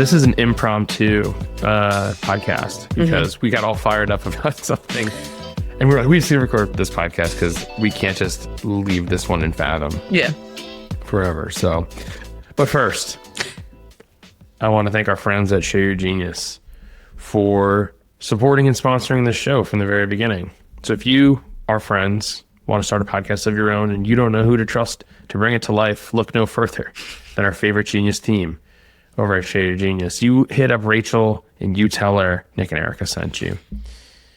This is an impromptu podcast because we got all fired up about something. And we're like, we just need to record this podcast because we can't just leave this one in Fathom. Yeah. Forever. So, but first, I want to thank our friends at Share Your Genius for supporting and sponsoring this show from the very beginning. So if you, our friends, want to start a podcast of your own and you don't know who to trust to bring it to life, look no further than our favorite genius team over at Share Your Genius. You hit up Rachel and you tell her Nick and Erica sent you.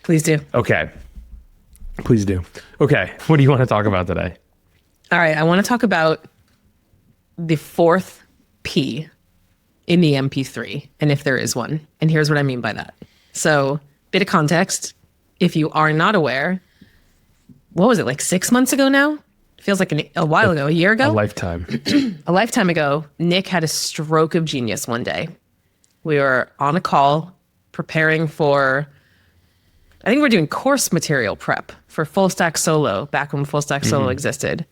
Please do. Okay. Please do. Okay. What do you want to talk about today? All right. I want to talk about the fourth P in the MP3, and if there is one. And here's what I mean by that. So, bit of context. If you are not aware, what was it, like 6 months ago now? Feels like a while ago, a year ago? A lifetime. A lifetime ago, Nick had a stroke of genius one day. We were on a call preparing for, I think we're doing course material prep for Full Stack Solo, back when Full Stack Solo existed.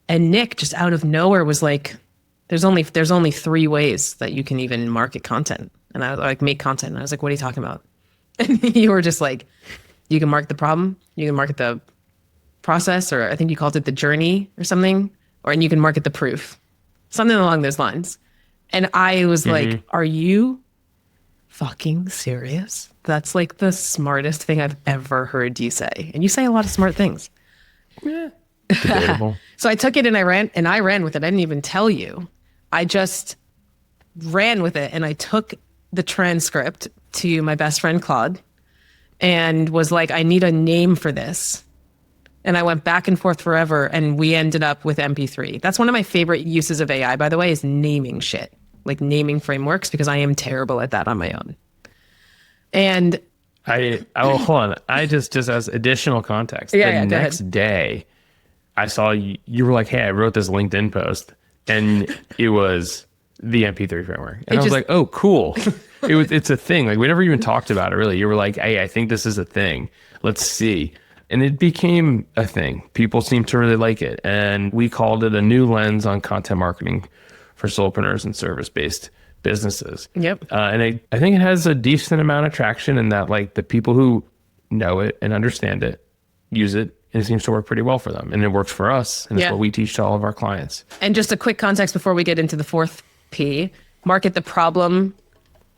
And Nick just out of nowhere was like, there's only 3 ways that you can even market content. And I was like, make content. And I was like, what are you talking about? And you were just like, you can market the problem, you can market the process, or I think you called it the journey or something, and you can market the proof, something along those lines. And I was like, are you fucking serious? That's like the smartest thing I've ever heard you say. And you say a lot of smart things. Yeah. Debatable. So I took it and I ran with it. I didn't even tell you. I just ran with it, and I took the transcript to my best friend Claude and was like, I need a name for this. And I went back and forth forever, and we ended up with MP3. That's one of my favorite uses of AI, by the way, is naming shit, like naming frameworks, because I am terrible at that on my own. And hold on. I just as additional context, the next day, I saw you were like, hey, I wrote this LinkedIn post, and it was the MP3 framework. And I was like, oh, cool. It's a thing. Like, we never even talked about it, really. You were like, hey, I think this is a thing. Let's see. And it became a thing. People seem to really like it. And we called it a new lens on content marketing for solopreneurs and service-based businesses. Yep. And I think it has a decent amount of traction in that, like, the people who know it and understand it use it, and it seems to work pretty well for them. And it works for us. And it's what we teach to all of our clients. And just a quick context before we get into the fourth P, market the problem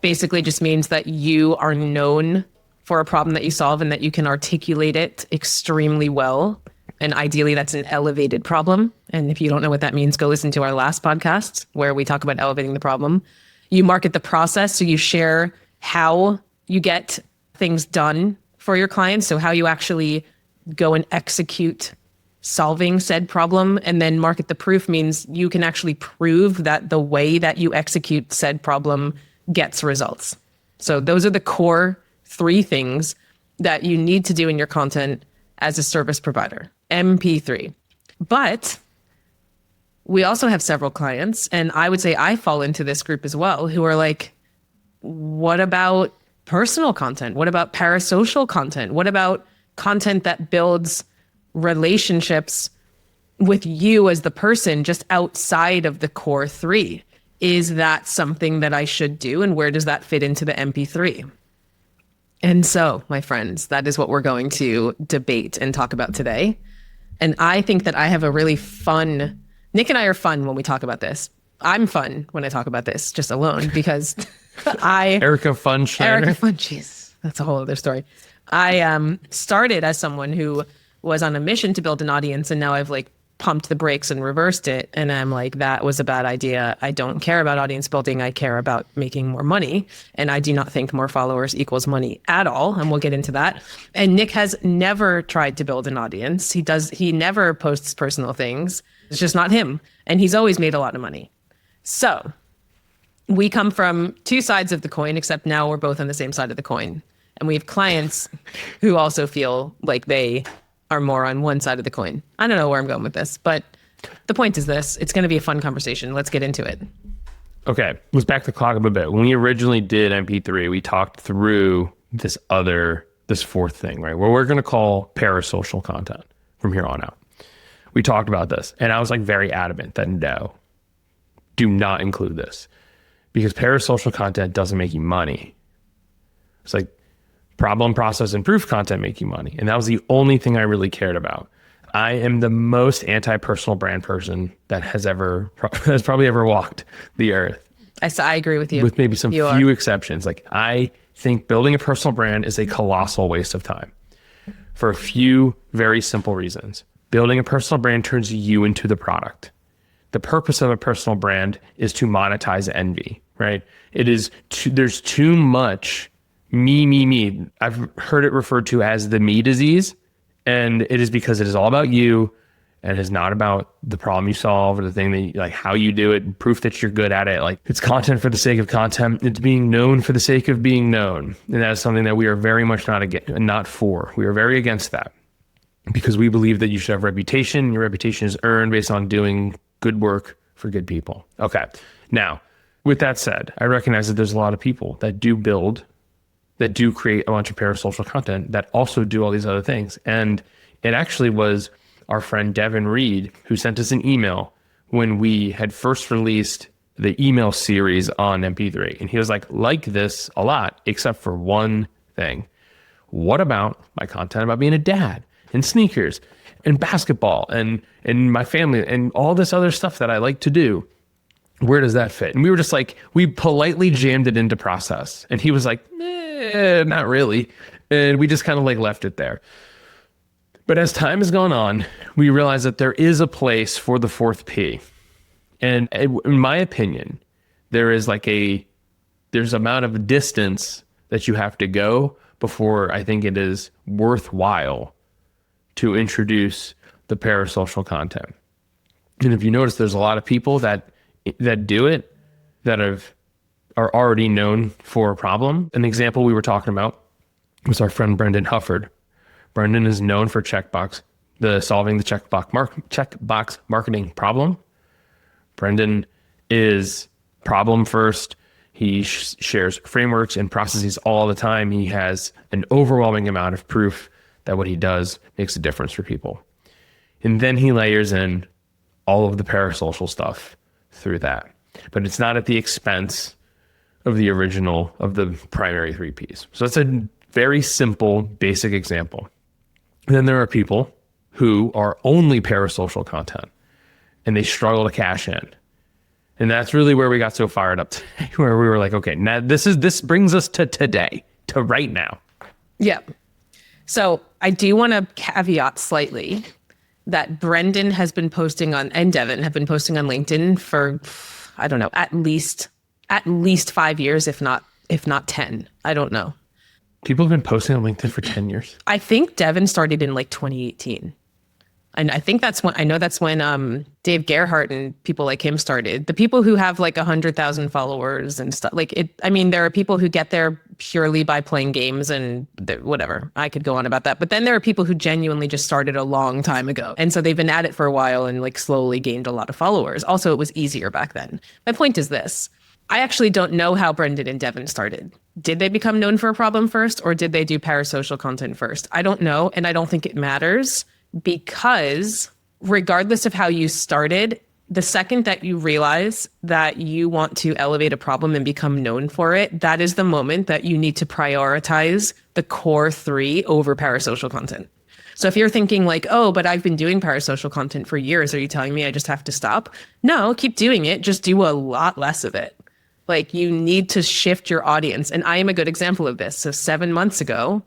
basically just means that you are known for a problem that you solve and that you can articulate it extremely well. And ideally, that's an elevated problem. And if you don't know what that means, go listen to our last podcast where we talk about elevating the problem. You market the process. So you share how you get things done for your clients. So how you actually go and execute solving said problem. And then market the proof means you can actually prove that the way that you execute said problem gets results. So those are the core 3 things that you need to do in your content as a service provider. MP3. But we also have several clients, and I would say I fall into this group as well, who are like, what about personal content? What about parasocial content? What about content that builds relationships with you as the person just outside of the core 3? Is that something that I should do? And where does that fit into the MP3? And so, my friends, that is what we're going to debate and talk about today. And I think that I have a really fun, Nick and I are fun when we talk about this. I'm fun when I talk about this just alone because Erica Fun Schneider. Erica Fun, jeez, that's a whole other story. I started as someone who was on a mission to build an audience, and now I've like pumped the brakes and reversed it. And I'm like, that was a bad idea. I don't care about audience building. I care about making more money. And I do not think more followers equals money at all. And we'll get into that. And Nick has never tried to build an audience. He never posts personal things. It's just not him. And he's always made a lot of money. So we come from 2 sides of the coin, except now we're both on the same side of the coin. And we have clients who also feel like they are more on one side of the coin. I don't know where I'm going with this, but the point is this. It's going to be a fun conversation. Let's get into it. Okay, let's back the clock up a bit. When we originally did MP3, we talked through this fourth thing, right? What we're going to call parasocial content from here on out. We talked about this, and I was like very adamant that no, do not include this. because parasocial content doesn't make you money. It's like problem, process, and proof content make you money. And that was the only thing I really cared about. I am the most anti-personal brand person that has probably ever walked the earth. I agree with you. With maybe some few exceptions. Like, I think building a personal brand is a colossal waste of time for a few very simple reasons. Building a personal brand turns you into the product. The purpose of a personal brand is to monetize envy, right? There's too much me. I've heard it referred to as the me disease, and it is because it is all about you, and it is not about the problem you solve or the thing that you, like how you do it, proof that you're good at it. Like, it's content for the sake of content. It's being known for the sake of being known. And that is something that we are very much not for. We are very against that, because we believe that you should have reputation. Your reputation is earned based on doing good work for good people. Okay. Now, with that said, I recognize that there's a lot of people that do create a bunch of parasocial content that also do all these other things. And it actually was our friend Devin Reed who sent us an email when we had first released the email series on MP3. And he was like this a lot, except for one thing. What about my content about being a dad and sneakers and basketball and my family and all this other stuff that I like to do? Where does that fit? And we were just like, we politely jammed it into process. And he was like, not really. And we just kind of like left it there. But as time has gone on, we realized that there is a place for the fourth P. And in my opinion, there's amount of distance that you have to go before I think it is worthwhile to introduce the parasocial content. And if you notice, there's a lot of people that do it that are already known for a problem. An example we were talking about was our friend Brendan Hufford. Brendan is known for solving the checkbox marketing problem. Brendan is problem first. He shares frameworks and processes all the time. He has an overwhelming amount of proof that what he does makes a difference for people. And then he layers in all of the parasocial stuff through that. But it's not at the expense of the primary three Ps. So that's a very simple, basic example. And then there are people who are only parasocial content and they struggle to cash in. And that's really where we got so fired up today, where we were like, okay, now this brings us to today, to right now. Yeah. So I do want to caveat slightly that Brendan has been posting and Devin have been posting on LinkedIn for, I don't know, at least 5 years, if not 10. I don't know. People have been posting on LinkedIn for 10 years. I think Devin started in like 2018. And I think that's when Dave Gerhardt and people like him started. The people who have like 100,000 followers and stuff there are people who get there purely by playing games and whatever. I could go on about that. But then there are people who genuinely just started a long time ago. And so they've been at it for a while and like slowly gained a lot of followers. Also, it was easier back then. My point is this. I actually don't know how Brendan and Devin started. Did they become known for a problem first, or did they do parasocial content first? I don't know, and I don't think it matters, because regardless of how you started, the second that you realize that you want to elevate a problem and become known for it, that is the moment that you need to prioritize the core three over parasocial content. So if you're thinking like, oh, but I've been doing parasocial content for years, are you telling me I just have to stop? No, keep doing it. Just do a lot less of it. Like, you need to shift your audience. And I am a good example of this. So 7 months ago,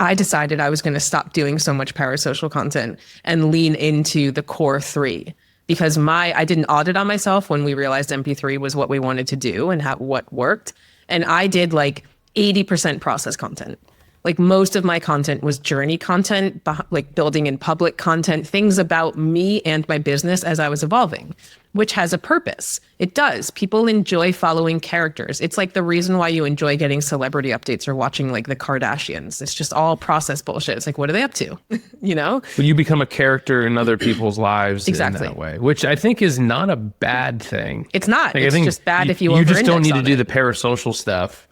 I decided I was going to stop doing so much parasocial content and lean into the core three, because I did an audit on myself when we realized MP3 was what we wanted to do and what worked. And I did like 80% process content. Like, most of my content was journey content, like building in public content, things about me and my business as I was evolving, which has a purpose. It does. People enjoy following characters. It's like the reason why you enjoy getting celebrity updates or watching like the Kardashians. It's just all process bullshit. It's like, what are they up to? You know? Well, you become a character in other people's lives exactly. in that way, which I think is not a bad thing. It's not. Like, it's just bad if you just don't need to do the parasocial stuff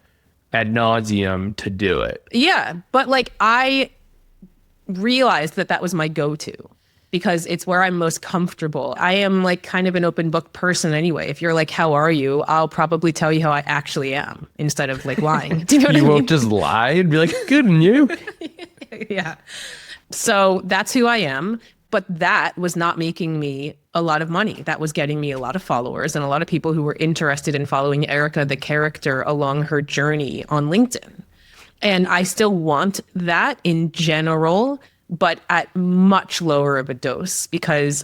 ad nauseum to do it. Yeah, but like, I realized that was my go-to. because it's where I'm most comfortable. I am like kind of an open book person anyway. If you're like, how are you? I'll probably tell you how I actually am instead of like lying. Do you know what I mean? You won't just lie and be like, good, and you? Yeah. So that's who I am. But that was not making me a lot of money. That was getting me a lot of followers and a lot of people who were interested in following Erica, the character, along her journey on LinkedIn. And I still want that in general, but at much lower of a dose, because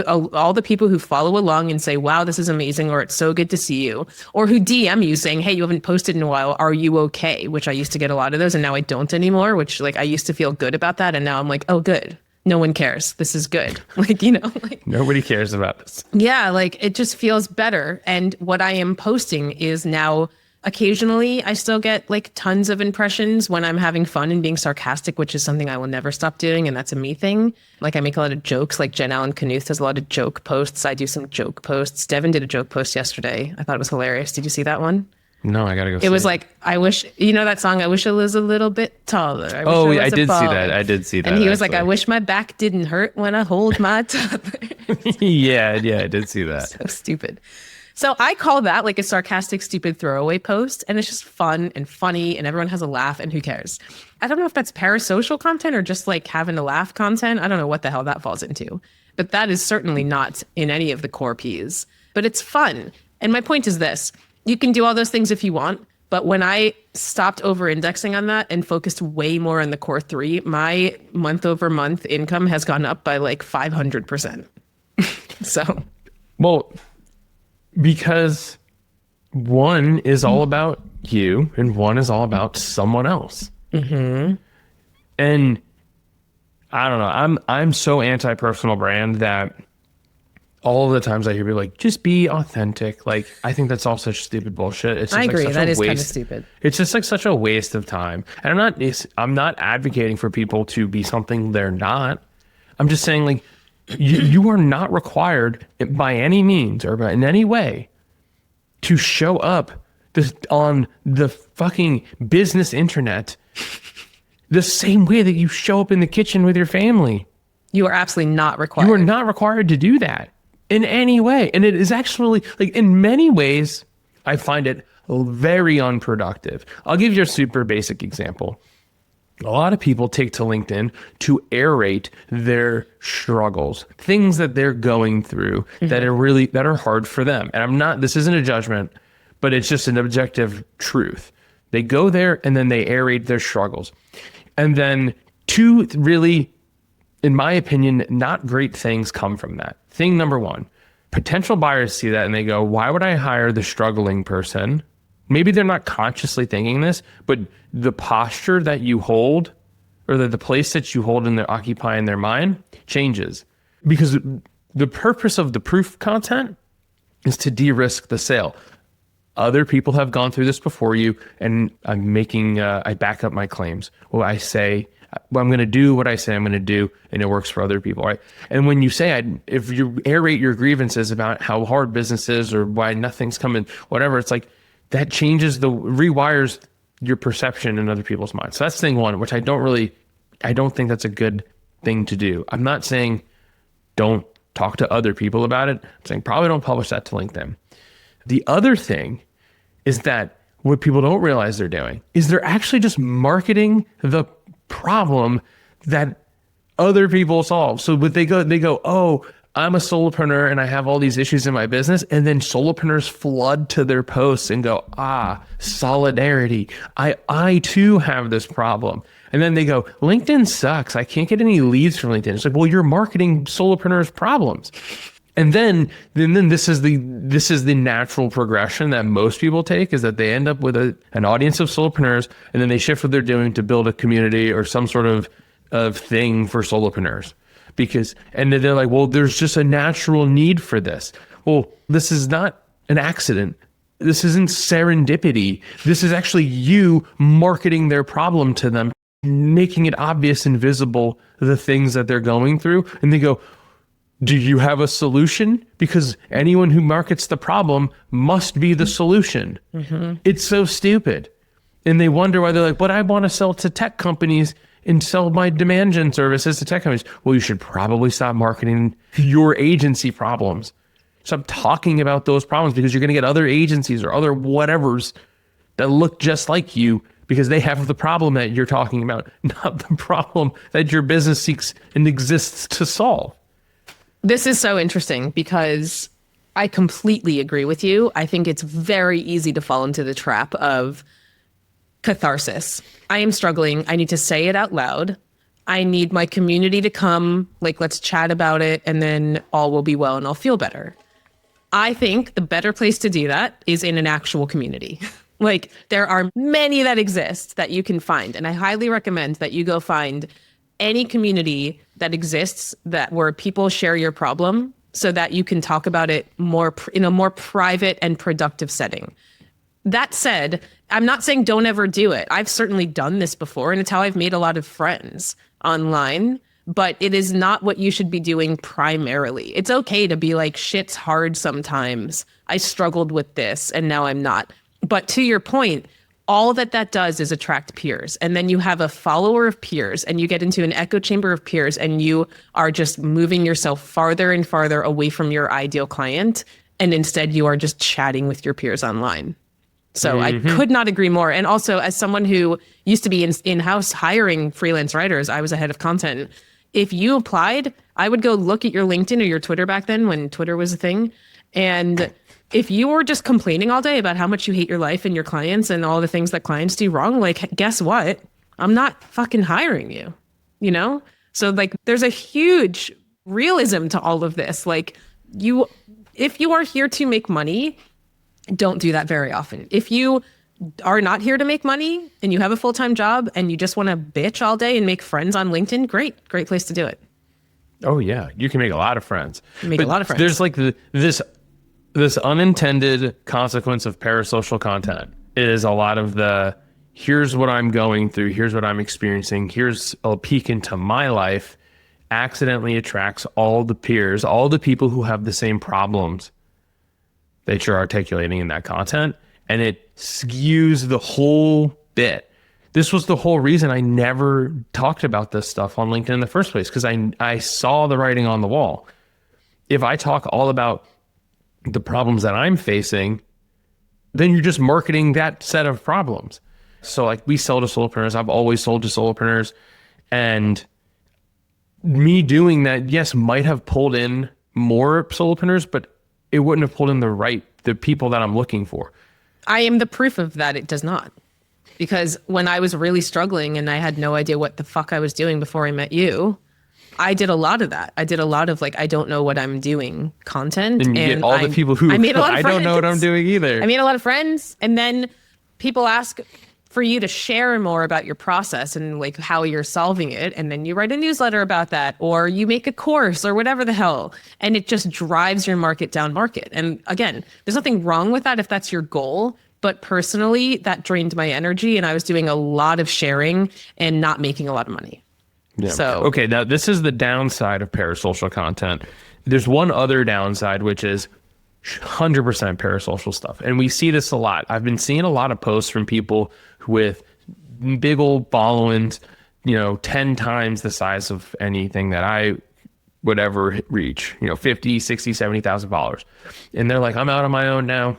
all the people who follow along and say, wow, this is amazing, or it's so good to see you, or who DM you saying, hey, you haven't posted in a while, are you okay? Which I used to get a lot of those and now I don't anymore, which like I used to feel good about that. And now I'm like, oh, good. No one cares. This is good. Like, you know, like nobody cares about this. Yeah, like it just feels better. And what I am posting is now occasionally I still get like tons of impressions when I'm having fun and being sarcastic, which is something I will never stop doing. And that's a me thing. Like I make a lot of jokes, like Allen-Knuth does a lot of joke posts. I do some joke posts. Devin did a joke post yesterday. I thought it was hilarious. Did you see that one? No, I gotta go. It was like, I wish, you know that song, I wish I was a little bit taller. I did see that. I did see that. And he was like, I wish my back didn't hurt when I hold my toddler. yeah, I did see that. So stupid. So I call that like a sarcastic, stupid throwaway post. And it's just fun and funny and everyone has a laugh and who cares? I don't know if that's parasocial content or just like having a laugh content. I don't know what the hell that falls into. But that is certainly not in any of the core Ps. But it's fun. And my point is this. You can do all those things if you want, but when I stopped over-indexing on that and focused way more on the core 3, my month-over-month income has gone up by like 500%. So, well, because one is all about you and one is all about someone else. Mm-hmm. And I don't know, I'm so anti-personal brand that all the times I hear people like, just be authentic. Like, I think that's all such stupid bullshit. It's just I agree. Like that is kind of stupid. It's just like such a waste of time. And I'm not advocating for people to be something they're not. I'm just saying like, you are not required by any means or in any way to show up on the fucking business internet the same way that you show up in the kitchen with your family. You are absolutely not required. You are not required to do that in any way. And it is actually, like, in many ways, I find it very unproductive. I'll give you a super basic example. A lot of people take to LinkedIn to aerate their struggles, things that they're going through that are hard for them. And this isn't a judgment, but it's just an objective truth. They go there and then they aerate their struggles. And then two really, in my opinion, not great things come from that. Thing number one, potential buyers see that and they go, why would I hire the struggling person? Maybe they're not consciously thinking this, but the posture that you hold or the place that you hold and they occupy in their mind changes. Because the purpose of the proof content is to de-risk the sale. Other people have gone through this before you, and I back up my claims. Well, I'm going to do what I say I'm going to do, and it works for other people, right? And when you say, if you aerate your grievances about how hard business is or why nothing's coming, whatever, it's like that rewires your perception in other people's minds. So that's thing one, which I don't think that's a good thing to do. I'm not saying don't talk to other people about it. I'm saying probably don't publish that to LinkedIn. The other thing is that what people don't realize they're doing is they're actually just marketing the problem that other people solve. So what they go, oh, I'm a solopreneur and I have all these issues in my business. And then solopreneurs flood to their posts and go, solidarity. I too have this problem. And then they go, LinkedIn sucks. I can't get any leads from LinkedIn. It's like, well, you're marketing solopreneurs' problems. And then this is the natural progression that most people take, is that they end up with an audience of solopreneurs, and then they shift what they're doing to build a community or some sort of thing for solopreneurs. And they're like, well, there's just a natural need for this. Well, this is not an accident. This isn't serendipity. This is actually you marketing their problem to them, making it obvious and visible the things that they're going through. And they go, do you have a solution? Because anyone who markets the problem must be the solution. Mm-hmm. It's so stupid. And they wonder why they're like, but I want to sell to tech companies and sell my demand gen services to tech companies. Well, you should probably stop marketing your agency problems. Stop talking about those problems, because you're going to get other agencies or other whatevers that look just like you, because they have the problem that you're talking about, not the problem that your business seeks and exists to solve. This is so interesting because I completely agree with you. I think it's very easy to fall into the trap of catharsis. I am struggling. I need to say it out loud. I need my community to come, like, let's chat about it, and then all will be well and I'll feel better. I think the better place to do that is in an actual community. Like, there are many that exist that you can find. And I highly recommend that you go find any community that exists where people share your problem so that you can talk about it more in a more private and productive setting. That said, I'm not saying don't ever do it. I've certainly done this before, and it's how I've made a lot of friends online. But it is not what you should be doing primarily. It's okay to be like, shit's hard sometimes. I struggled with this and now I'm not. But to your point, all that does is attract peers. And then you have a follower of peers and you get into an echo chamber of peers, and you are just moving yourself farther and farther away from your ideal client. And instead you are just chatting with your peers online. So I could not agree more. And also, as someone who used to be in-house hiring freelance writers, I was a head of content. If you applied, I would go look at your LinkedIn or your Twitter back then when Twitter was a thing. And if you were just complaining all day about how much you hate your life and your clients and all the things that clients do wrong, like, guess what? I'm not fucking hiring you, you know? So like, there's a huge realism to all of this. Like, if you are here to make money, don't do that very often. If you are not here to make money and you have a full-time job and you just want to bitch all day and make friends on LinkedIn, great place to do it. Oh yeah, you can make a lot of friends. There's like this unintended consequence of parasocial content is a lot of the, here's what I'm going through, here's what I'm experiencing, here's a peek into my life, accidentally attracts all the peers, all the people who have the same problems that you're articulating in that content. And it skews the whole bit. This was the whole reason I never talked about this stuff on LinkedIn in the first place, because I saw the writing on the wall. If I talk all about the problems that I'm facing, then you're just marketing that set of problems. So like, we sell to solopreneurs. I've always sold to solopreneurs. And me doing that, yes, might have pulled in more solopreneurs, but it wouldn't have pulled in the people that I'm looking for. I am the proof of that it does not. Because when I was really struggling and I had no idea what the fuck I was doing before I met you, I did a lot of that. I did a lot of like, I don't know what I'm doing content. And you get all the people who, I don't know what I'm doing either. I made a lot of friends. And then people ask for you to share more about your process and like how you're solving it. And then you write a newsletter about that, or you make a course or whatever the hell. And it just drives your market down market. And again, there's nothing wrong with that if that's your goal. But personally, that drained my energy, and I was doing a lot of sharing and not making a lot of money. Yeah. So, okay, now this is the downside of parasocial content. There's one other downside, which is 100% parasocial stuff. And we see this a lot. I've been seeing a lot of posts from people with big old followings, 10 times the size of anything that I would ever reach, 50, 60, 70,000 followers. And they're like, I'm out on my own now.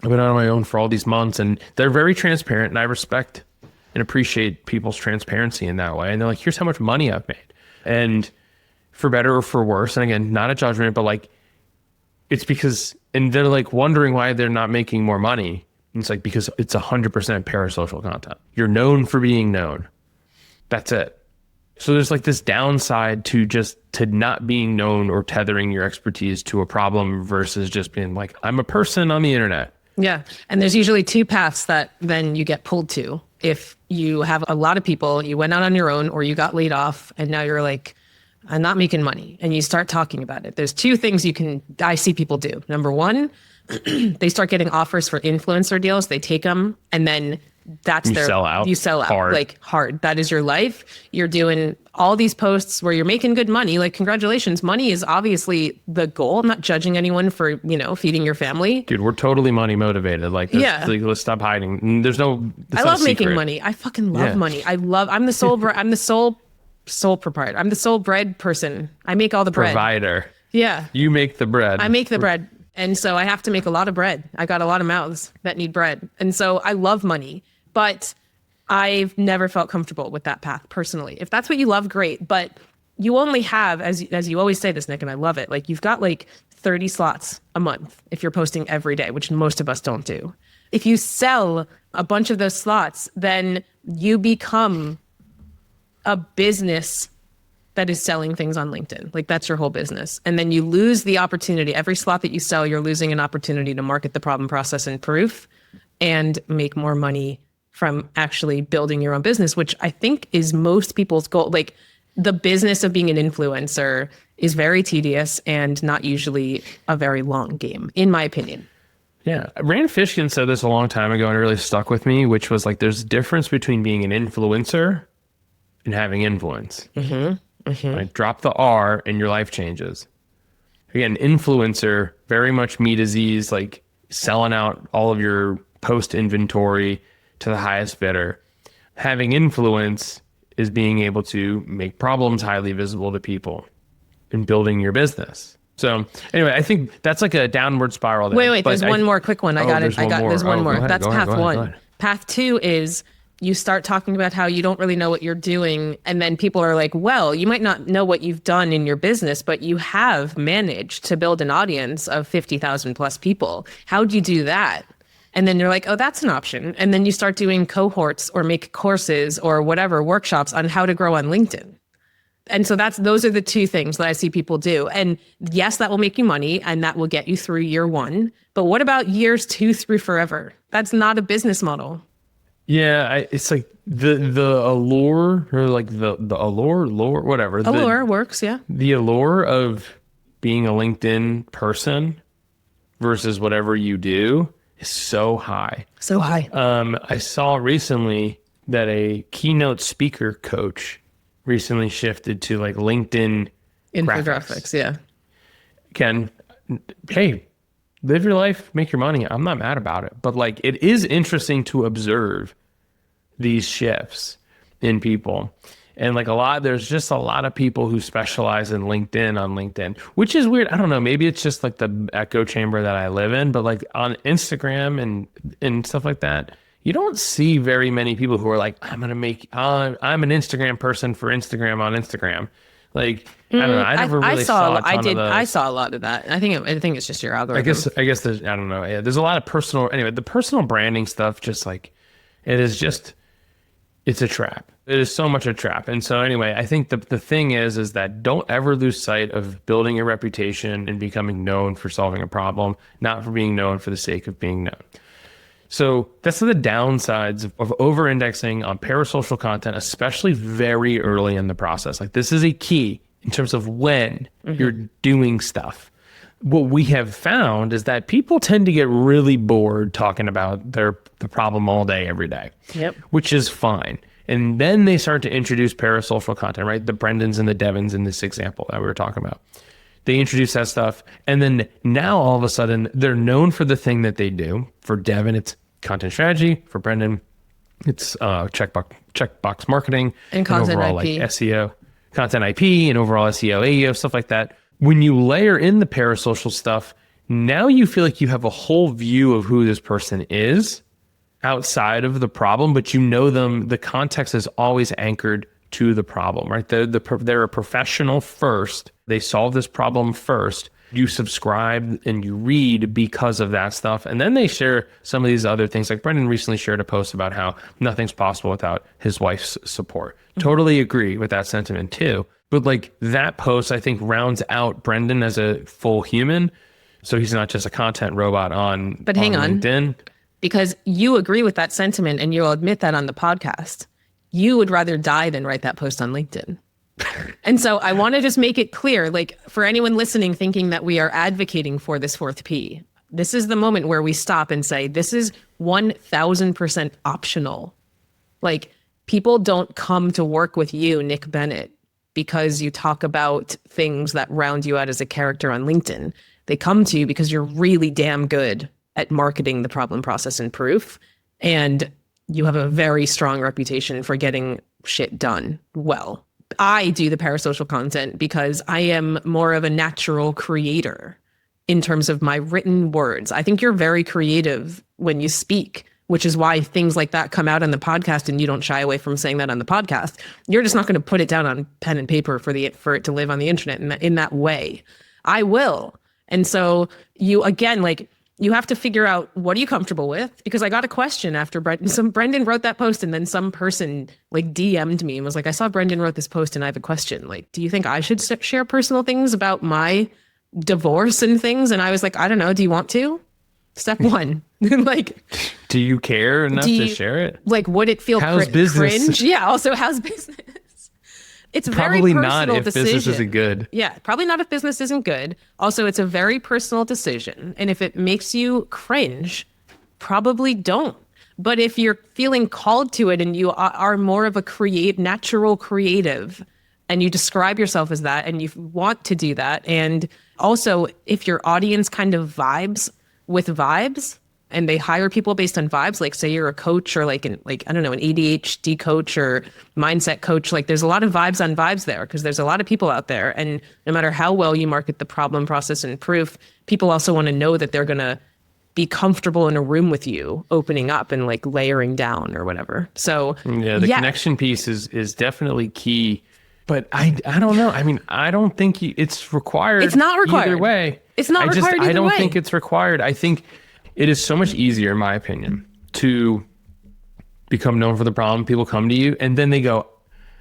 I've been out on my own for all these months. And they're very transparent, and I respect and appreciate people's transparency in that way. And they're like, here's how much money I've made. And for better or for worse, and again, not a judgment, but like, it's because, and they're like wondering why they're not making more money. And it's like, because it's 100% parasocial content. You're known for being known. That's it. So there's like this downside to not being known or tethering your expertise to a problem versus just being like, I'm a person on the internet. Yeah. And there's usually two paths that then you get pulled to. If you have a lot of people, you went out on your own, or you got laid off, and now you're like, I'm not making money, and you start talking about it. There's two things I see people do. Number one, they start getting offers for influencer deals. They take them, and then that's you sell out. You sell out hard. like hard. That is your life. You're doing all these posts where you're making good money. Like, congratulations. Money is obviously the goal. I'm not judging anyone for, feeding your family. Dude, we're totally money motivated. Like, let's stop hiding. There's no. I love making money. I fucking love money. I'm the sole. I'm the sole proprietor. I'm the sole bread person. I make all the bread. Provider. Yeah. You make the bread. I make the bread. And so I have to make a lot of bread. I got a lot of mouths that need bread. And so I love money, but I've never felt comfortable with that path personally. If that's what you love, great. But you only have, as you always say this, Nick, and I love it, like, you've got like 30 slots a month if you're posting every day, which most of us don't do. If you sell a bunch of those slots, then you become a business that is selling things on LinkedIn. Like, that's your whole business. And then you lose the opportunity. Every slot that you sell, you're losing an opportunity to market the problem, process, and proof and make more money from actually building your own business, which I think is most people's goal. Like, the business of being an influencer is very tedious and not usually a very long game, in my opinion. Yeah. Rand Fishkin said this a long time ago and it really stuck with me, which was like, there's a difference between being an influencer and having influence. Mm-hmm. Mm-hmm. Right? Drop the R and your life changes. Again, influencer, very much me disease, like selling out all of your post inventory to the highest bidder. Having influence is being able to make problems highly visible to people and building your business. So anyway, I think that's like a downward spiral. There. Wait, there's one more quick one. There's one more. That's path one. Path two is you start talking about how you don't really know what you're doing. And then people are like, well, you might not know what you've done in your business, but you have managed to build an audience of 50,000 plus people. How'd you do that? And then you're like, oh, that's an option. And then you start doing cohorts or make courses or whatever, workshops on how to grow on LinkedIn. And so those are the two things that I see people do. And yes, that will make you money and that will get you through year one. But what about years 2 through forever? That's not a business model. Yeah, it's like the allure, or like the allure, whatever. Allure works, yeah. The allure of being a LinkedIn person versus whatever you do is so high. So high. I saw recently that a keynote speaker coach recently shifted to like LinkedIn infographics. Yeah. Again, hey, live your life, make your money. I'm not mad about it. But like, it is interesting to observe these shifts in people. And like there's just a lot of people who specialize in LinkedIn on LinkedIn, which is weird. I don't know. Maybe it's just like the echo chamber that I live in, but like on Instagram and stuff like that, you don't see very many people who are like, I'm an Instagram person for Instagram on Instagram. Like, I don't know. I never really saw I saw a lot of that. I think it's just your algorithm. I guess there's, I don't know. Yeah, there's a lot of the personal branding stuff, just like, it's a trap. It is so much a trap. And so anyway, I think the thing is that don't ever lose sight of building a reputation and becoming known for solving a problem, not for being known for the sake of being known. So that's the downsides of over-indexing on parasocial content, especially very early in the process. Like, this is a key in terms of when you're doing stuff. What we have found is that people tend to get really bored talking about the problem all day, every day, which is fine. And then they start to introduce parasocial content, right? The Brendans and the Devins in this example that we were talking about. They introduce that stuff. And then now all of a sudden they're known for the thing that they do. For Devin, it's content strategy. For Brendan, it's checkbox marketing and content overall, IP. like SEO, content IP, and overall SEO, AEO, stuff like that. When you layer in the parasocial stuff, now you feel like you have a whole view of who this person is outside of the problem, but you know them. The context is always anchored to the problem, right? They're a professional first. They solve this problem first. You subscribe and you read because of that stuff. And then they share some of these other things. Like Brendan recently shared a post about how nothing's possible without his wife's support. Totally agree with that sentiment too. But like, that post, I think, rounds out Brendan as a full human. So he's not just a content robot on LinkedIn. Because you agree with that sentiment and you'll admit that on the podcast. You would rather die than write that post on LinkedIn. And so I want to just make it clear, like, for anyone listening thinking that we are advocating for this fourth P, this is the moment where we stop and say, this is 1000% optional. Like, people don't come to work with you, Nick Bennett, because you talk about things that round you out as a character on LinkedIn. They come to you because you're really damn good at marketing the problem, process, and proof. And you have a very strong reputation for getting shit done well. I do the parasocial content because I am more of a natural creator in terms of my written words. I think you're very creative when you speak, which is why things like that come out on the podcast and you don't shy away from saying that on the podcast. You're just not going to put it down on pen and paper for it to live on the internet in that way. I will. And so you, again, like, you have to figure out, what are you comfortable with? Because I got a question after Brendan wrote that post, and then some person like DM'd me and was like, I saw Brendan wrote this post and I have a question. Like, do you think I should share personal things about my divorce and things? And I was like, I don't know. Do you want to? Step one. Like, do you care enough to share it? Like, would it feel cringe? Yeah. Also, how's business? It's probably very not if decision. Business isn't good. Yeah, probably not if business isn't good. Also, it's a very personal decision. And if it makes you cringe, probably don't. But if you're feeling called to it and you are more of a natural creative, and you describe yourself as that, and you want to do that, and also if your audience kind of vibes with vibes, and they hire people based on vibes, like say you're a coach or like an ADHD coach or mindset coach, like there's a lot of vibes on vibes there, because there's a lot of people out there. And no matter how well you market the problem, process, and proof, people also want to know that they're going to be comfortable in a room with you, opening up and like layering down or whatever. So the connection piece is definitely key. But I don't know. I mean, I don't think it's required. It's not required. Either way. It's not required either way. I don't think it's required. I think it is so much easier, in my opinion, to become known for the problem. People come to you and then they go,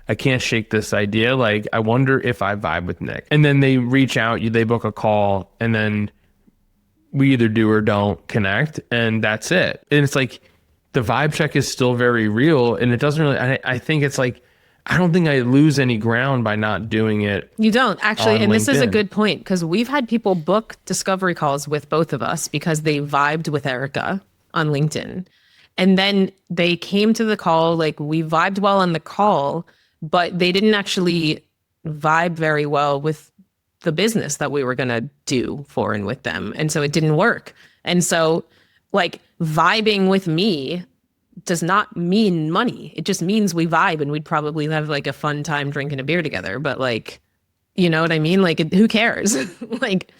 I can't shake this idea. Like, I wonder if I vibe with Nick. And then they reach out, they book a call, and then we either do or don't connect, and that's it. And it's like, the vibe check is still very real, and it doesn't really, I think it's like, I don't think I lose any ground by not doing it. You don't, actually. And LinkedIn. This is a good point, because we've had people book discovery calls with both of us because they vibed with Erica on LinkedIn. And then they came to the call, like, we vibed well on the call, but they didn't actually vibe very well with the business that we were going to do for and with them. And so it didn't work. And so, like, vibing with me does not mean money. It just means we vibe, and we'd probably have like a fun time drinking a beer together. But like, you know what I mean? Like, who cares? Like,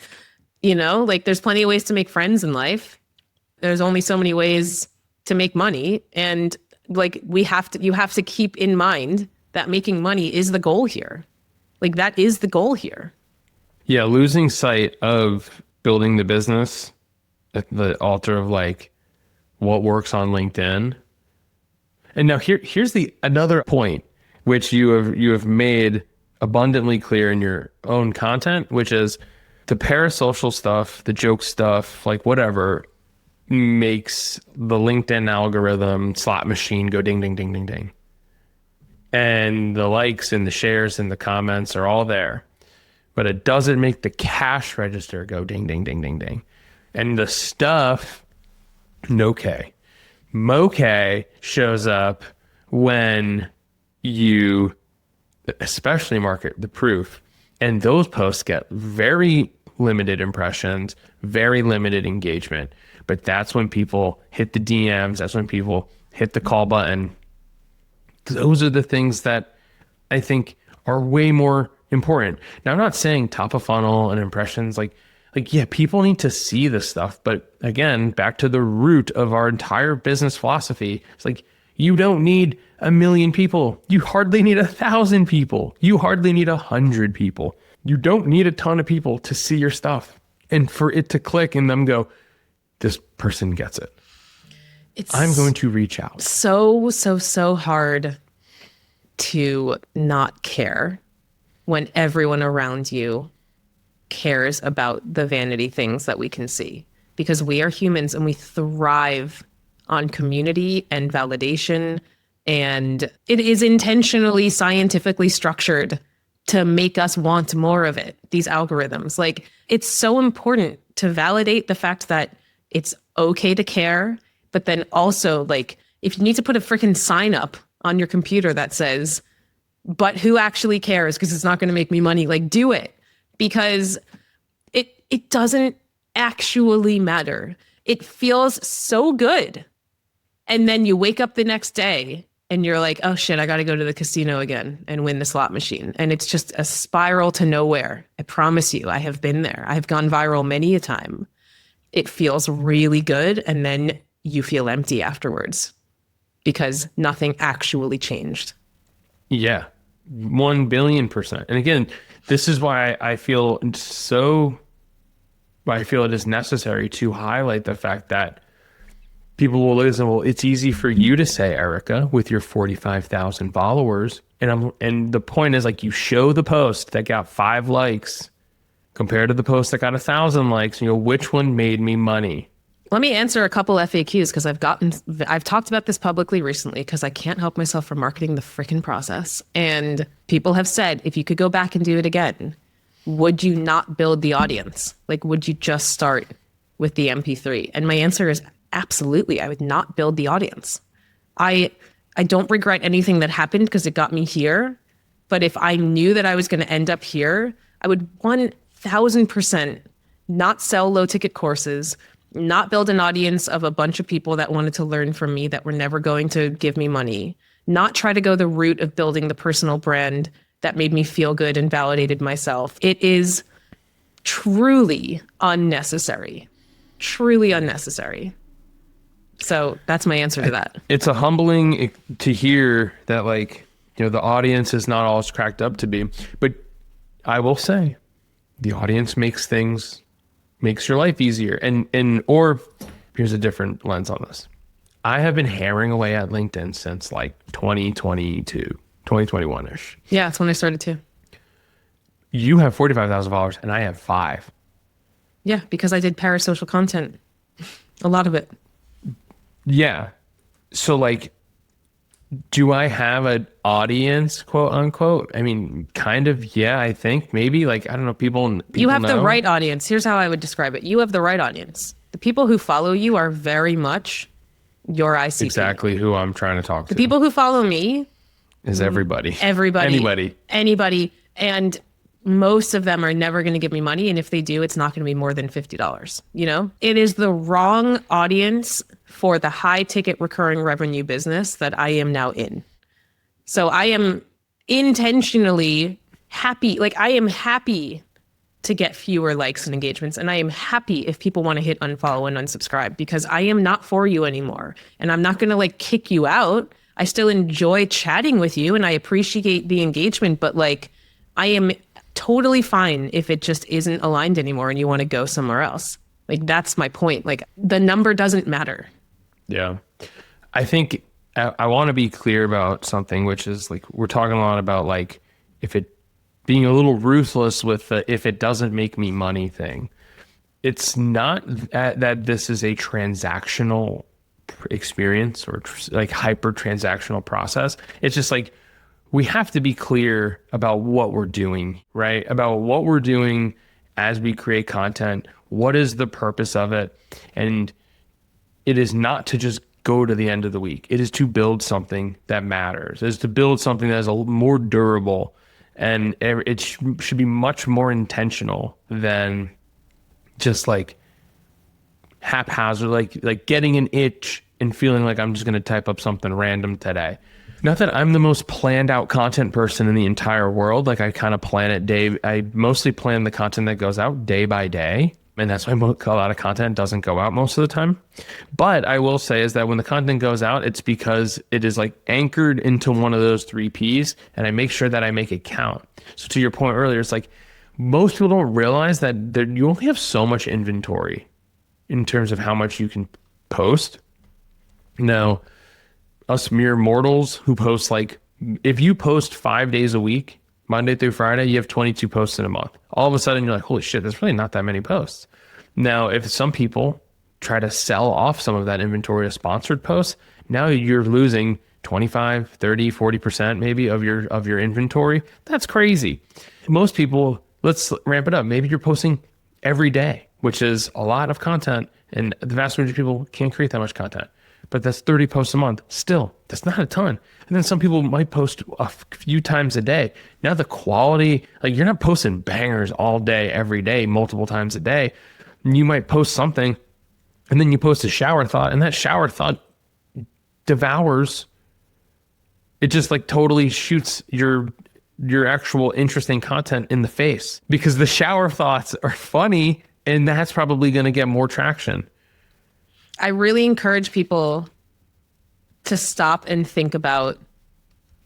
you know, like, there's plenty of ways to make friends in life. There's only so many ways to make money. And like, you have to keep in mind that making money is the goal here. Like, that is the goal here. Yeah. Losing sight of building the business at the altar of like what works on LinkedIn. And now here's another point, which you have made abundantly clear in your own content, which is the parasocial stuff, the joke stuff, like whatever, makes the LinkedIn algorithm slot machine go ding, ding, ding, ding, ding. And the likes and the shares and the comments are all there, but it doesn't make the cash register go ding, ding, ding, ding, ding. And the stuff, no-K. Moke shows up when you especially market the proof, and those posts get very limited impressions, very limited engagement. But that's when people hit the DMs, that's when people hit the call button. Those are the things that I think are way more important. Now, I'm not saying top of funnel and impressions, like yeah, people need to see this stuff. But again, back to the root of our entire business philosophy, it's like, you don't need 1 million people. You hardly need 1,000 people. You hardly need 100 people. You don't need a ton of people to see your stuff and for it to click and them go, this person gets it. I'm going to reach out. So hard to not care when everyone around you cares about the vanity things that we can see, because we are humans and we thrive on community and validation, and it is intentionally scientifically structured to make us want more of it. These algorithms, like, it's so important to validate the fact that it's okay to care, But then also, like, if you need to put a freaking sign up on your computer that says, but who actually cares because it's not going to make me money, like, do it. Because it doesn't actually matter. It feels so good. And then you wake up the next day and you're like, oh shit, I got to go to the casino again and win the slot machine. And it's just a spiral to nowhere. I promise you, I have been there. I've gone viral many a time. It feels really good. And then you feel empty afterwards because nothing actually changed. Yeah, 1 billion %. And again, this is why I feel it is necessary to highlight the fact that people will listen. Well, it's easy for you to say, Erica, with your 45,000 followers. And the point is, like, you show the post that got 5 likes compared to the post that got 1,000 likes. You know, which one made me money? Let me answer a couple FAQs because I've talked about this publicly recently because I can't help myself from marketing the freaking process. And people have said, if you could go back and do it again, would you not build the audience? Like, would you just start with the MP3? And my answer is absolutely. I would not build the audience. I don't regret anything that happened because it got me here. But if I knew that I was going to end up here, I would 1,000% not sell low ticket courses, not build an audience of a bunch of people that wanted to learn from me that were never going to give me money, not try to go the route of building the personal brand that made me feel good and validated myself. It is truly unnecessary. Truly unnecessary. So that's my answer to that. It's a humbling to hear that, like, you know, the audience is not all it's cracked up to be. But I will say, the audience makes your life easier. Or here's a different lens on this. I have been hammering away at LinkedIn since like 2022. 2021-ish. Yeah, that's when I started too. You have 45,000 followers and I have 5. Yeah, because I did parasocial content. A lot of it. Yeah. So, like, do I have an audience, quote unquote? I mean, kind of, yeah, I think maybe, like, I don't know, people you have know. The right audience. Here's how I would describe it. You have the right audience. The people who follow you are very much your ICP. Exactly who I'm trying to talk to. The people who follow me is everybody. Anybody. And most of them are never going to give me money. And if they do, it's not going to be more than $50. You know, it is the wrong audience for the high ticket recurring revenue business that I am now in. So I am intentionally happy. Like, I am happy to get fewer likes and engagements. And I am happy if people want to hit unfollow and unsubscribe, because I am not for you anymore. And I'm not going to, like, kick you out. I still enjoy chatting with you and I appreciate the engagement, but, like, I am totally fine if it just isn't aligned anymore and you want to go somewhere else. Like, that's my point. Like, the number doesn't matter. Yeah. I think I want to be clear about something, which is, like, we're talking a lot about, like, if it being a little ruthless with the if it doesn't make me money thing. It's not that this is a transactional experience or like hyper transactional process. It's just like, we have to be clear about what we're doing, right? About what we're doing as we create content. What is the purpose of it? And it is not to just go to the end of the week. It is to build something that matters. It is to build something that is a more durable, and it should be much more intentional than just like haphazard, like getting an itch and feeling like I'm just going to type up something random today. Not that I'm the most planned out content person in the entire world. Like, I kind of plan it I mostly plan the content that goes out day by day. And that's why a lot of content doesn't go out most of the time. But I will say is that when the content goes out, it's because it is, like, anchored into one of those 3 Ps, and I make sure that I make it count. So to your point earlier, it's like, most people don't realize that you only have so much inventory in terms of how much you can post. Now, us mere mortals who post, like, if you post 5 days a week, Monday through Friday, you have 22 posts in a month. All of a sudden, you're like, holy shit, there's really not that many posts. Now, if some people try to sell off some of that inventory of sponsored posts, now you're losing 25, 30, 40% maybe of your inventory. That's crazy. Most people, let's ramp it up. Maybe you're posting every day, which is a lot of content, and the vast majority of people can't create that much content. but that's 30 posts a month. Still, that's not a ton. And then some people might post a few times a day. Now the quality, like you're not posting bangers all day, every day, multiple times a day. You might post something and then you post a shower thought, and that shower thought devours. It just like totally shoots your actual interesting content in the face, because the shower thoughts are funny and that's probably going to get more traction. I really encourage people to stop and think about,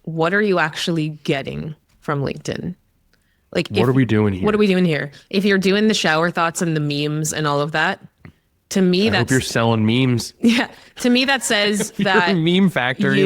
what are you actually getting from LinkedIn? Like, what are we doing here? What are we doing here? If you're doing the shower thoughts and the memes and all of that, to me, I hope you're selling memes. Yeah. To me, that says that you're a meme factory.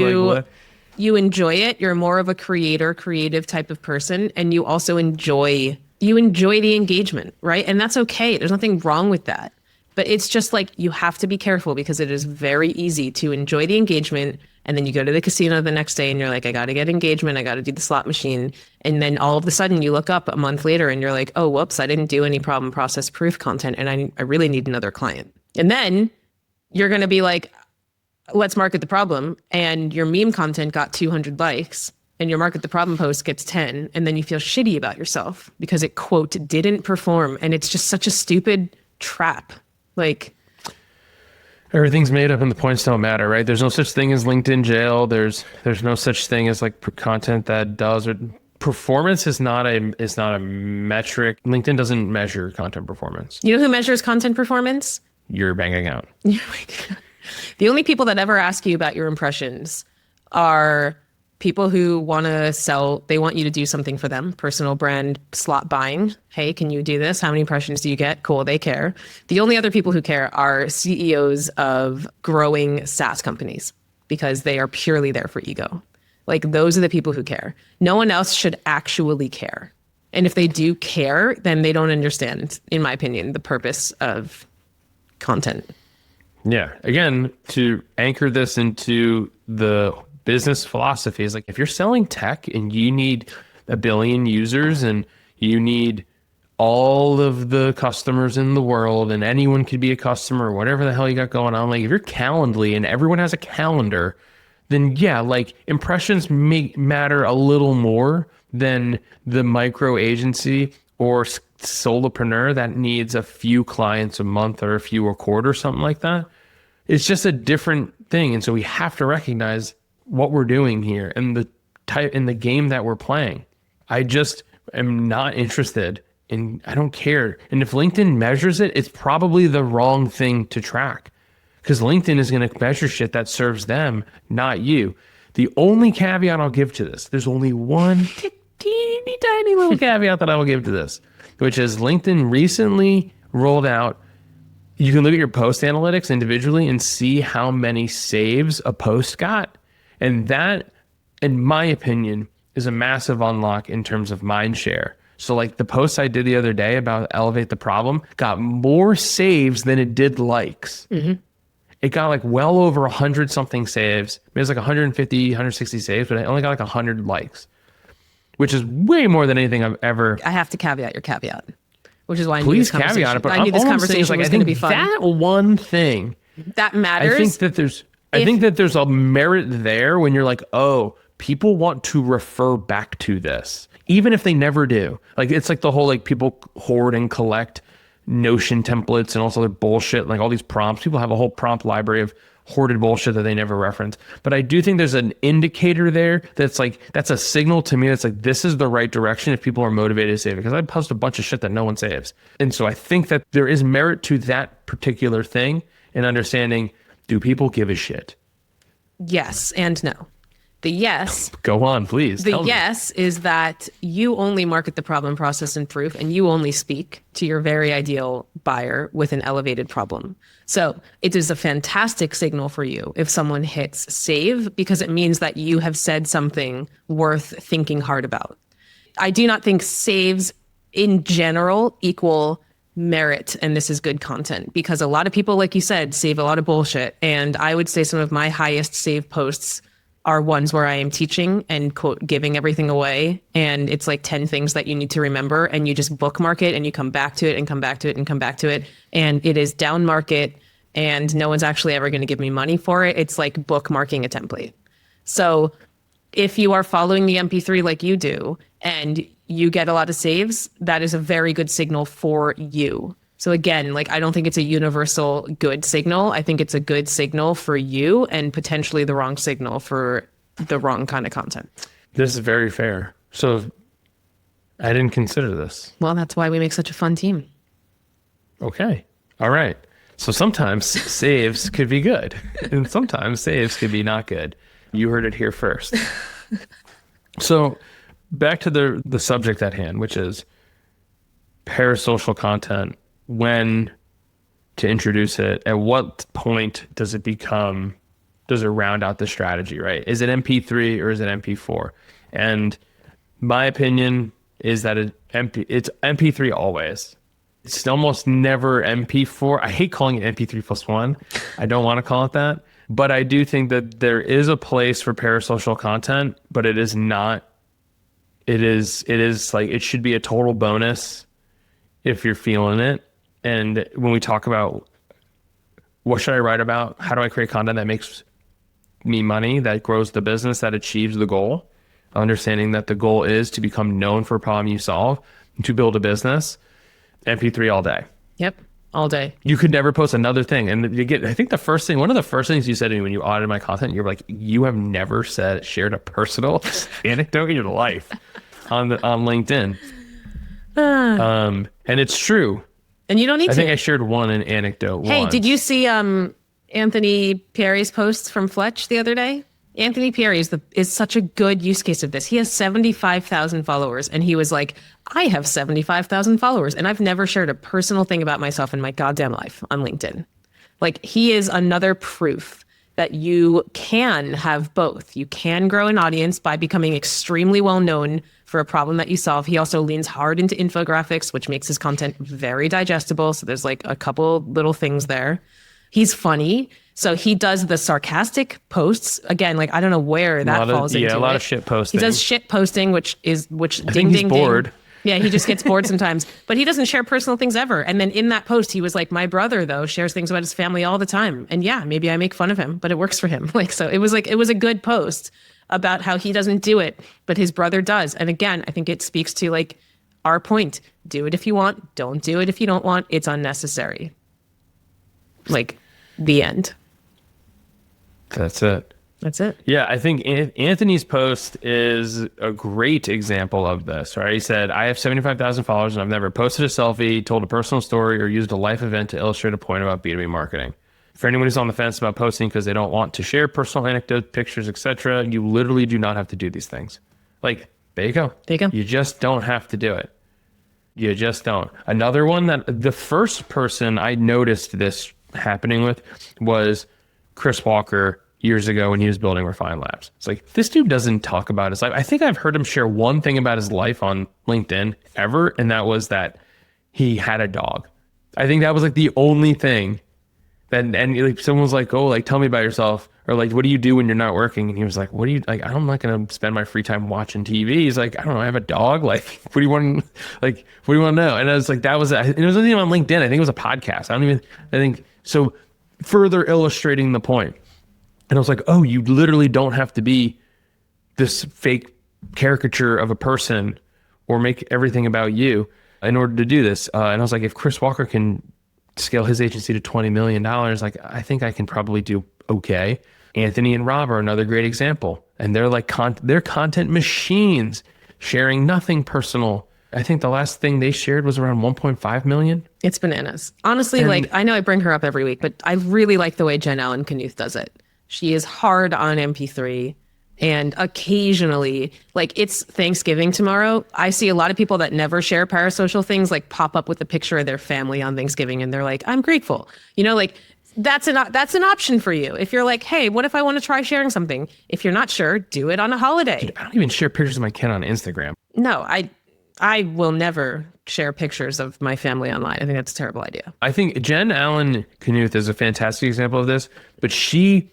You enjoy it. You're more of a creative type of person. And you also enjoy the engagement, right? And that's okay. There's nothing wrong with that. But it's just like, you have to be careful, because it is very easy to enjoy the engagement. And then you go to the casino the next day and you're like, I got to get engagement. I got to do the slot machine. And then all of a sudden you look up a month later and you're like, oh, whoops, I didn't do any problem process proof content. And I really need another client. And then you're going to be like, let's market the problem. And your meme content got 200 likes and your market the problem post gets 10. And then you feel shitty about yourself because it, quote, didn't perform. And it's just such a stupid trap. Like, everything's made up and the points don't matter, right? There's no such thing as LinkedIn jail. There's no such thing as like content that does, or performance is not a metric. LinkedIn doesn't measure content performance. You know who measures content performance? Your bank account. The only people that ever ask you about your impressions are people who want to sell. They want you to do something for them. Personal brand slot buying. Hey, can you do this? How many impressions do you get? Cool, they care. The only other people who care are CEOs of growing SaaS companies, because they are purely there for ego. Like, those are the people who care. No one else should actually care. And if they do care, then they don't understand, in my opinion, the purpose of content. Yeah. Again, to anchor this into the business philosophy, is like, if you're selling tech and you need 1 billion users and you need all of the customers in the world and anyone could be a customer or whatever the hell you got going on, like if you're Calendly and everyone has a calendar, then yeah, like impressions may matter a little more than the micro agency or solopreneur that needs a few clients a month or a few a quarter, something like that. It's just a different thing. And so we have to recognize what we're doing here and the type in the game that we're playing. I just am not interested in, I don't care. And if LinkedIn measures it, it's probably the wrong thing to track, because LinkedIn is going to measure shit that serves them, not you. The only caveat I'll give to this, there's only one teeny tiny little caveat that I will give to this, which is LinkedIn recently rolled out, you can look at your post analytics individually and see how many saves a post got. And that, in my opinion, is a massive unlock in terms of mind share. So like the post I did the other day about elevate the problem got more saves than it did likes. Mm-hmm. It got like well over 100 something saves. It was like 150, 160 saves, but it only got like 100 likes, which is way more than anything I've ever. I have to caveat your caveat, which is why I knew Please this caveat it, but I knew this conversation was going to be fun. That one thing that matters. I think that there's a merit there when you're like, oh, people want to refer back to this, even if they never do. Like, it's like the whole, like, people hoard and collect Notion templates and also their bullshit, like all these prompts. People have a whole prompt library of hoarded bullshit that they never reference. But I do think there's an indicator there that's like, that's a signal to me that's like, this is the right direction if people are motivated to save it. Because I post a bunch of shit that no one saves. And so I think that there is merit to that particular thing in understanding, do people give a shit? Yes and no. The yes. Go on, please. The yes is that you only market the problem, process, and proof, and you only speak to your very ideal buyer with an elevated problem. So it is a fantastic signal for you if someone hits save, because it means that you have said something worth thinking hard about. I do not think saves in general equal merit, and this is good content, because a lot of people, like you said, save a lot of bullshit. And I would say some of my highest save posts are ones where I am teaching and, quote, giving everything away. And it's like 10 things that you need to remember, and you just bookmark it and you come back to it and come back to it and come back to it. And it is down market, and no one's actually ever going to give me money for it. It's like bookmarking a template. So if you are following the MP3 like you do and you get a lot of saves, that is a very good signal for you. So again, like, I don't think it's a universal good signal. I think it's a good signal for you and potentially the wrong signal for the wrong kind of content. This is very fair. So I didn't consider this. Well, that's why we make such a fun team. Okay. All right. So sometimes saves could be good and sometimes saves could be not good. You heard it here first. So back to the subject at hand, which is parasocial content. When to introduce it, at what point does it round out the strategy, right? Is it MP3 or is it MP4? And my opinion is that it's MP3 always. It's almost never MP4. I hate calling it MP3 plus one. I don't want to call it that. But I do think that there is a place for parasocial content, but it is not. It is like, it should be a total bonus if you're feeling it. And when we talk about what should I write about, how do I create content that makes me money, that grows the business, that achieves the goal, understanding that the goal is to become known for a problem you solve, to build a business, MP3 all day. Yep, all day. You could never post another thing. And you get, I think one of the first things you said to me when you audited my content, you're like, you have never shared a personal anecdote in your life on LinkedIn. And it's true. And you don't need to. I think I shared an anecdote. Hey, did you see Anthony Pierri's posts from Fletch the other day? Anthony Pierri is such a good use case of this. He has 75,000 followers, and he was like, I have 75,000 followers, and I've never shared a personal thing about myself in my goddamn life on LinkedIn. Like, he is another proof that you can have both. You can grow an audience by becoming extremely well known for a problem that you solve. He also leans hard into infographics, which makes his content very digestible. So there's like a couple little things there. He's funny. So he does the sarcastic posts. Again, like, I don't know where that falls into. Yeah, a lot of shit posting. He does shit posting, which I ding, think he's ding, bored. Ding. Yeah, he just gets bored sometimes. But he doesn't share personal things ever. And then in that post, he was like, my brother, though, shares things about his family all the time. And yeah, maybe I make fun of him, but it works for him. Like, so it was a good post about how he doesn't do it, but his brother does. And again, I think it speaks to like our point. Do it if you want. Don't do it if you don't want. It's unnecessary. Like, the end. That's it. That's it. Yeah, I think Anthony's post is a great example of this, right? He said, I have 75,000 followers and I've never posted a selfie, told a personal story, or used a life event to illustrate a point about B2B marketing. For anyone who's on the fence about posting because they don't want to share personal anecdotes, pictures, etc., you literally do not have to do these things. Like, there you go. There you go. You just don't have to do it. You just don't. Another one that the first person I noticed this happening with was Chris Walker years ago when he was building Refine Labs. It's like, this dude doesn't talk about his life. I think I've heard him share one thing about his life on LinkedIn ever, and that was that he had a dog. I think that was like the only thing. And like someone was like, oh, like, tell me about yourself, or like, what do you do when you're not working? And he was like, what do you, like, I'm not going to spend my free time watching TV. He's like, I don't know, I have a dog. Like, what do you want to know? And I was like, it wasn't even on LinkedIn. I think it was a podcast. I think, so further illustrating the point. And I was like, oh, you literally don't have to be this fake caricature of a person or make everything about you in order to do this. And I was like, if Chris Walker can scale his agency to $20 million, like, I think I can probably do okay. Anthony and Rob are another great example. And they're like, they're content machines, sharing nothing personal. I think the last thing they shared was around 1.5 million. It's bananas. Honestly, like, I know I bring her up every week, but I really like the way Jen Allen-Knuth does it. She is hard on MP3, and occasionally, like, it's Thanksgiving tomorrow. I see a lot of people that never share parasocial things, like, pop up with a picture of their family on Thanksgiving, and they're like, I'm grateful. You know, like, that's an option for you. If you're like, hey, what if I want to try sharing something? If you're not sure, do it on a holiday. Dude, I don't even share pictures of my kid on Instagram. No, I will never share pictures of my family online. I think that's a terrible idea. I think Jen Allen-Knuth is a fantastic example of this, but she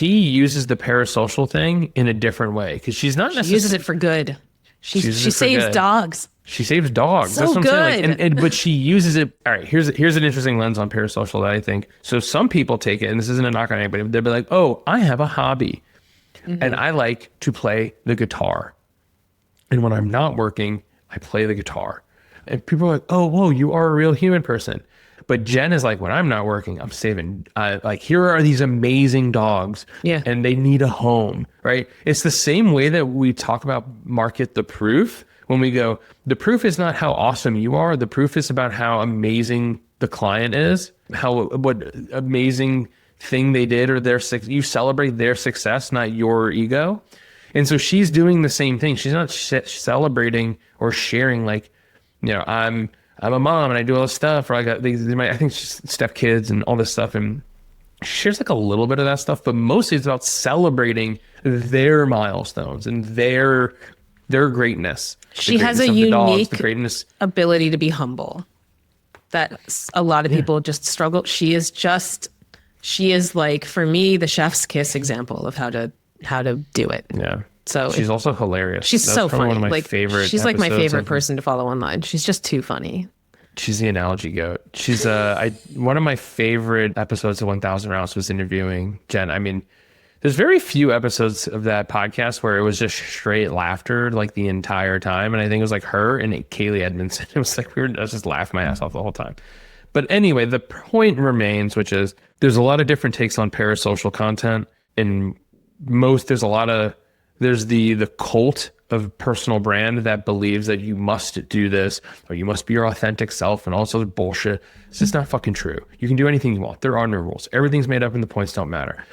uses the parasocial thing in a different way, because she's not necessarily... She uses it for good. She saves dogs. She saves dogs. So that's what I'm saying. good. But she uses it. All right, here's an interesting lens on Parasocial that I think. So some people take it, and this isn't a knock on anybody, but they'll be like, oh, I have a hobby. And I like to play the guitar. And when I'm not working, I play the guitar. And people are like, oh, whoa, you are a real human person. But Jen is like, when I'm not working, I'm saving, like, here are these amazing dogs. Yeah. And they need a home, right? It's the same way that we talk about market the proof. When we go, the proof is not how awesome you are. The proof is about how amazing the client is, what amazing thing they did, or you celebrate their success, not your ego. And so she's doing the same thing. She's not celebrating or sharing like, I'm a mom and I do all this stuff, or I got these, I think she's stepkids and all this stuff. And she shares like a little bit of that stuff, but mostly it's about celebrating their milestones and their greatness. She has a unique ability to be humble that a lot of people just struggle. She is like, for me, the chef's kiss example of how to do it. Yeah. So she's also hilarious. She's so funny. One of my favorite. She's like my favorite person to follow online. She's just too funny. She's the analogy goat. She's one of my favorite episodes of 1000 Rounds was interviewing Jen. I mean, there's very few episodes of that podcast where it was just straight laughter like the entire time. And I think it was like her and Kaylee Edmondson. It was like I was just laughing my ass off the whole time. But anyway, the point remains, which is there's a lot of different takes on parasocial content. And there's the cult of personal brand that believes that you must do this or you must be your authentic self and all this other bullshit. It's just not fucking true. You can do anything you want. There are no rules. Everything's made up and the points don't matter.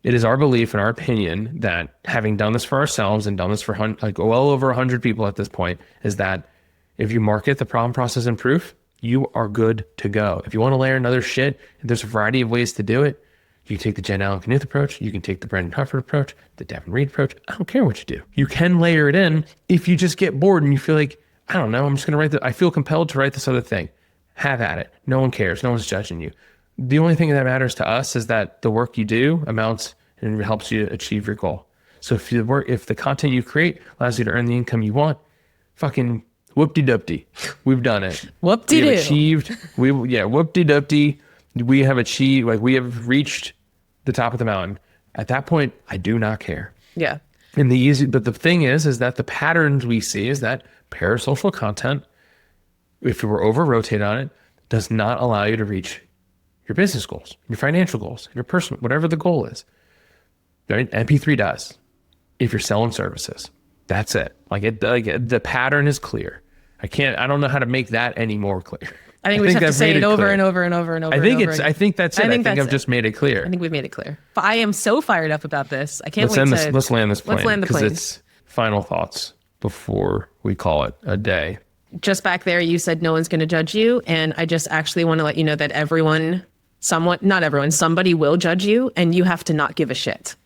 It is our belief and our opinion that having done this for ourselves and done this for well over 100 people at this point, is that if you market the problem, process, and proof, you are good to go. If you want to layer another shit, there's a variety of ways to do it. You can take the Jen Allen-Knuth approach. You can take the Brendan Hufford approach, the Devin Reed approach. I don't care what you do. You can layer it in if you just get bored and you feel like, I don't know, I'm just going to I feel compelled to write this other thing. Have at it. No one cares. No one's judging you. The only thing that matters to us is that the work you do amounts and helps you achieve your goal. So if the content you create allows you to earn the income you want, fucking whoop-de-doop-de. We've done it. Whoop-de-doo. We have achieved. Whoop-de-doop-de. We have achieved, we have reached the top of the mountain. At that point, I do not care. Yeah. But the thing is that the patterns we see is that parasocial content, if you were over-rotate on it, does not allow you to reach your business goals, your financial goals, your personal, whatever the goal is. Right? MP3 does. If you're selling services, that's it. The pattern is clear. I don't know how to make that any more clear. I think we just have to say it over and over and over and over. I think that's it. I think I've just made it clear. I think we've made it clear. But I am so fired up about this. I can't wait to... Let's land this plane. Let's land the plane. Because it's final thoughts before we call it a day. Just back there, you said no one's going to judge you. And I just actually want to let you know that not everyone, somebody will judge you and you have to not give a shit.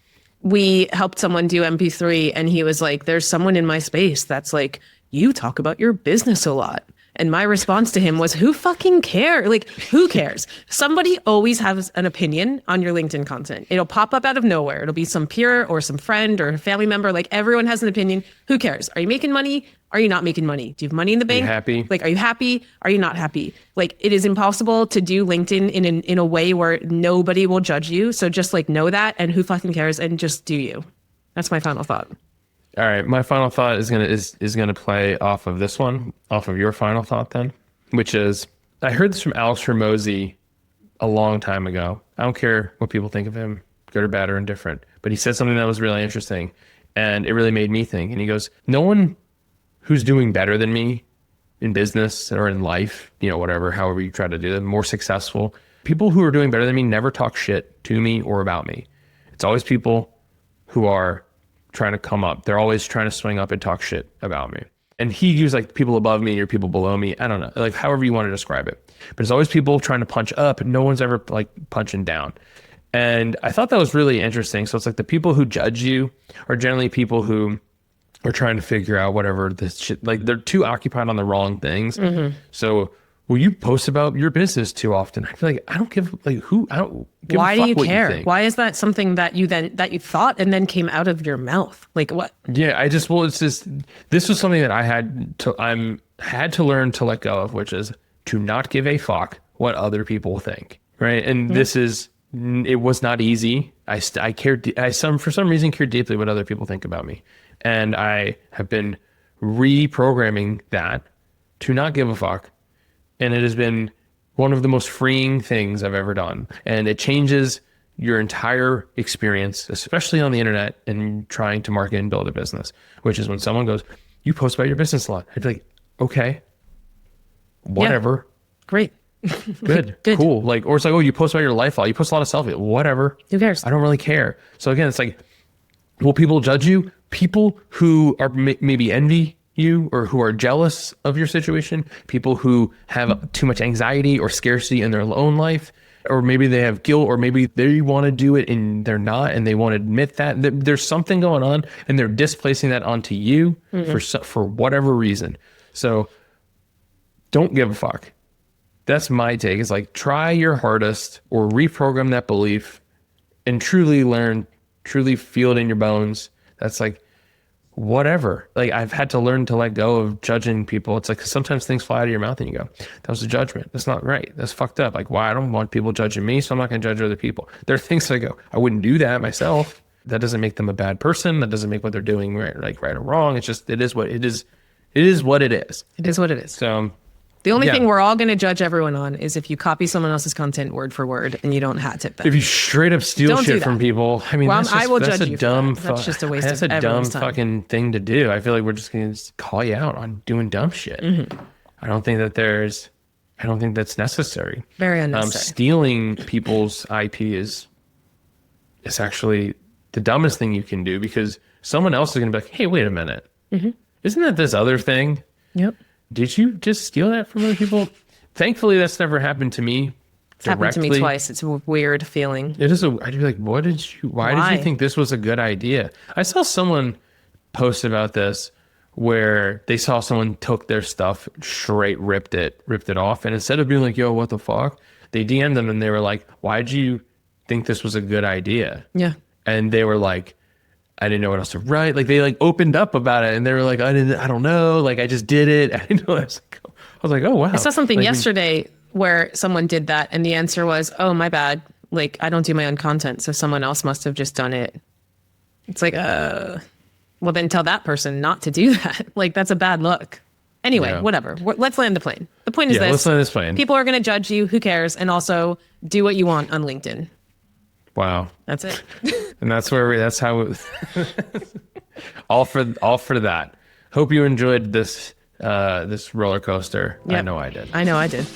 We helped someone do MP3 and he was like, there's someone in my space that's like, you talk about your business a lot. And my response to him was, who fucking cares? Like, who cares? Somebody always has an opinion on your LinkedIn content. It'll pop up out of nowhere. It'll be some peer or some friend or family member. Like, everyone has an opinion. Who cares? Are you making money? Are you not making money? Do you have money in the bank? Are you happy? Like, are you happy? Are you not happy? Like, it is impossible to do LinkedIn in a way where nobody will judge you. So just like know that, and who fucking cares, and just do you. That's my final thought. All right, my final thought is gonna play off of this one, off of your final thought then, which is, I heard this from Alex Hormozy a long time ago. I don't care what people think of him, good or bad or indifferent, but he said something that was really interesting, and it really made me think. And he goes, no one who's doing better than me in business or in life, whatever, however you try to do it, more successful, people who are doing better than me never talk shit to me or about me. It's always people who are trying to come up. They're always trying to swing up and talk shit about me. And he used like people above me or people below me. I don't know, like however you want to describe it. But it's always people trying to punch up and no one's ever like punching down. And I thought that was really interesting. So it's like the people who judge you are generally people who are trying to figure out whatever this shit, like they're too occupied on the wrong things. Mm-hmm. So well, you post about your business too often. I feel like I don't give I don't give Why a do fuck you what care? you think. Why is that something that you thought and then came out of your mouth? Like what? Yeah, it's just, this was something that I had to learn to let go of, which is to not give a fuck what other people think. Right. And it was not easy. I cared. For some reason, cared deeply what other people think about me. And I have been reprogramming that to not give a fuck. And it has been one of the most freeing things I've ever done. And it changes your entire experience, especially on the internet and trying to market and build a business, which is when someone goes, you post about your business a lot. I'd be like, okay, whatever. Yeah. Great. Good. Cool. Like, or it's like, oh, you post about your life a lot. You post a lot of selfies. Whatever. Who cares? I don't really care. So again, it's like, will people judge you? People who are maybe envy you or who are jealous of your situation, people who have too much anxiety or scarcity in their own life, or maybe they have guilt, or maybe they want to do it and they're not, and they won't admit that there's something going on and they're displacing that onto you for whatever reason. So don't give a fuck. That's my take. It's like, try your hardest or reprogram that belief and truly learn, truly feel it in your bones. That's like, whatever. Like, I've had to learn to let go of judging people. It's like, sometimes things fly out of your mouth and you go, that was a judgment. That's not right. That's fucked up. Like, why? I don't want people judging me, so I'm not going to judge other people. There are things that I go, I wouldn't do that myself. That doesn't make them a bad person. That doesn't make what they're doing right or wrong. It's just, it is what it is. It is what it is. It is what it is. So the only thing we're all going to judge everyone on is if you copy someone else's content word for word and you don't hat tip them. If you straight up steal shit from people, I mean, I will judge you. That's just a waste That's of a dumb time. fucking thing to do. I feel like we're just going to call you out on doing dumb shit. I don't think that's necessary. Very unnecessary. Stealing people's IP is actually the dumbest thing you can do, because someone else is going to be like, hey, wait a minute. Isn't that this other thing? Yep. Did you just steal that from other people? Thankfully, that's never happened to me. It's happened to me twice. It's a weird feeling. It is. I'd be like, why did you think this was a good idea? I saw someone post about this where they saw someone took their stuff, straight ripped it off. And instead of being like, yo, what the fuck? They DM'd them and they were like, why'd you think this was a good idea? Yeah. And they were like, I didn't know what else to write. Like, they like opened up about it and they were like, I don't know. Like, I just did it. I didn't know. I was like, oh, wow. I saw something yesterday where someone did that and the answer was, oh, my bad. Like, I don't do my own content, so someone else must have just done it. It's like, well, then tell that person not to do that. Like, that's a bad look. Anyway, whatever. Let's land the plane. The point is this. Let's land this plane. People are going to judge you. Who cares? And also do what you want on LinkedIn. Wow. That's it. And that's how all for that. Hope you enjoyed this roller coaster. Yep. I know I did.